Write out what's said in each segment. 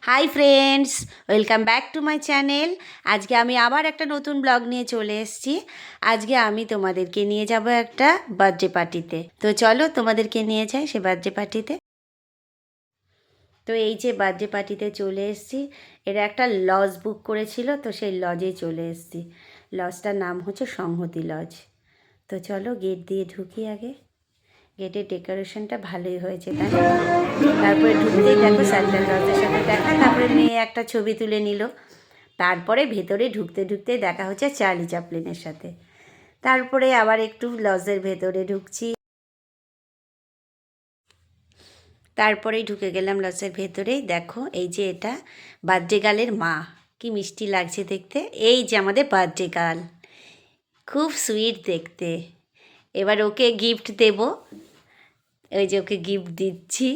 Hi friends, welcome back to my channel. আজকে আমি আবার একটা নতুন ব্লগ নিয়ে চলে এসেছি। আজকে আমি তোমাদেরকে নিয়ে যাব একটা বার্থডে পার্টিতে। তো চলো তোমাদেরকে নিয়ে যাই সে বার্থডে পার্টিতে। তো এই যে বার্থডে পার্টিতে চলে এসেছি, এরা একটা লজ বুক করেছিল, তো সেই লজে চলে এসেছি। লজটার নাম হচ্ছে সংহতি লজ। তো চলো গেট দিয়ে ঢুকি আগে। গেটের ডেকোরেশনটা ভালোই হয়েছে, তাই না? তারপরে ঢুকতেই দেখো সান্টা ক্লজের সাথে দেখা, তারপরে মেয়ে একটা ছবি তুলে নিল। তারপরে ভেতরে ঢুকতে ঢুকতে দেখা হচ্ছে চার্লি চ্যাপলিনের সাথে। তারপরে আবার একটু লজের ভেতরে ঢুকছি, তারপরেই ঢুকে গেলাম লজের ভেতরেই। দেখো এই যে এটা বার্থডে গার্লের মা, কি মিষ্টি লাগছে দেখতে। এই যে আমাদের বার্থডে গার্ল, খুব সুইট দেখতে। এবার ওকে গিফট দেব, ওই যে ওকে গিফট দিচ্ছি,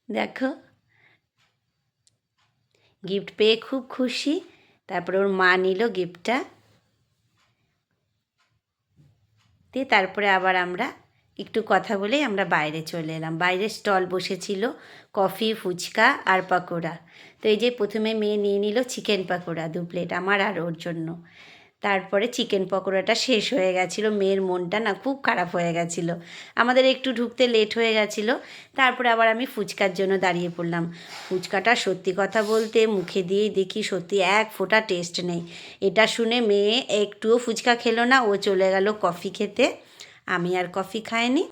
দেখো গিফট পেয়ে খুব খুশি। তারপরে ওর মা নিল গিফটটা দিয়ে। তারপরে আবার আমরা একটু কথা বলেই আমরা বাইরে চলে এলাম। বাইরে স্টল বসেছিল কফি, ফুচকা আর পাকোড়া। তো এই যে প্রথমে মেয়ে নিয়ে নিল চিকেন পাকোড়া 2 প্লেট, আমার আর ওর জন্য। তারপরে চিকেন পকোড়াটা শেষ হয়ে গেছিলো, মেয়ের মনটা না খুব খারাপ হয়ে গেছিলো, আমাদের একটু ঢুকতে লেট হয়ে গেছিলো। তারপরে আবার আমি ফুচকার জন্য দাঁড়িয়ে পড়লাম। ফুচকাটা সত্যি কথা বলতে মুখে দিয়েই দেখি সত্যি এক ফোঁটা টেস্ট নেই। এটা শুনে মেয়ে একটুও ফুচকা খেলো না, ও চলে গেল কফি খেতে। আমি আর কফি খাইনি।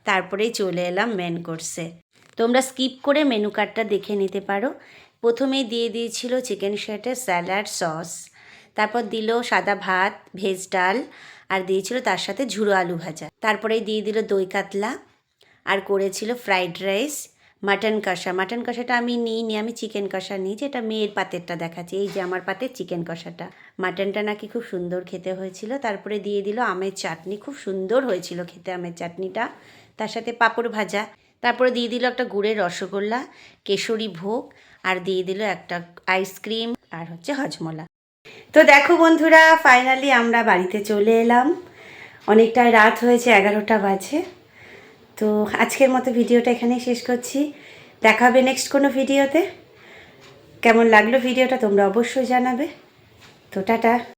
তারপরেই চলে এলাম মেন কোর্সে। তোমরা স্কিপ করে মেনু কার্ডটা দেখে নিতে পারো। প্রথমেই দিয়ে দিয়েছিল চিকেন শার্টের স্যালাড সস, তারপর দিল সাদা ভাত, ভেজ ডাল, আর দিয়েছিল তার সাথে ঝুড়ো আলু ভাজা। তারপরেই দিয়ে দিল দই কাতলা, আর করেছিল ফ্রাইড রাইস, মাটন কষা। মাটন কষাটা আমি নিইনি, আমি চিকেন কষা নিই, যেটা মেয়ের পাতেরটা দেখাচ্ছি। এই যে আমার পাতের চিকেন কষাটা। মাটনটা নাকি খুব সুন্দর খেতে হয়েছিল। তারপরে দিয়ে দিল আমের চাটনি, খুব সুন্দর হয়েছিল খেতে আমের চাটনিটা, তার সাথে পাঁপড় ভাজা। তারপরে দিয়ে দিল একটা গুড়ের রসগোল্লা, কেশরী ভোগ, আর দিয়ে দিল একটা আইসক্রিম, আর হচ্ছে হজমোলা। তো দেখো বন্ধুরা, ফাইনালি আমরা বাড়িতে চলে এলাম। অনেকটাই রাত হয়েছে, 11টা বাজে। তো আজকের মতো ভিডিওটা এখানেই শেষ করছি। দেখা হবে নেক্সট কোনো ভিডিওতে। কেমন লাগলো ভিডিওটা তোমরা অবশ্যই জানাবে। তো টাটা।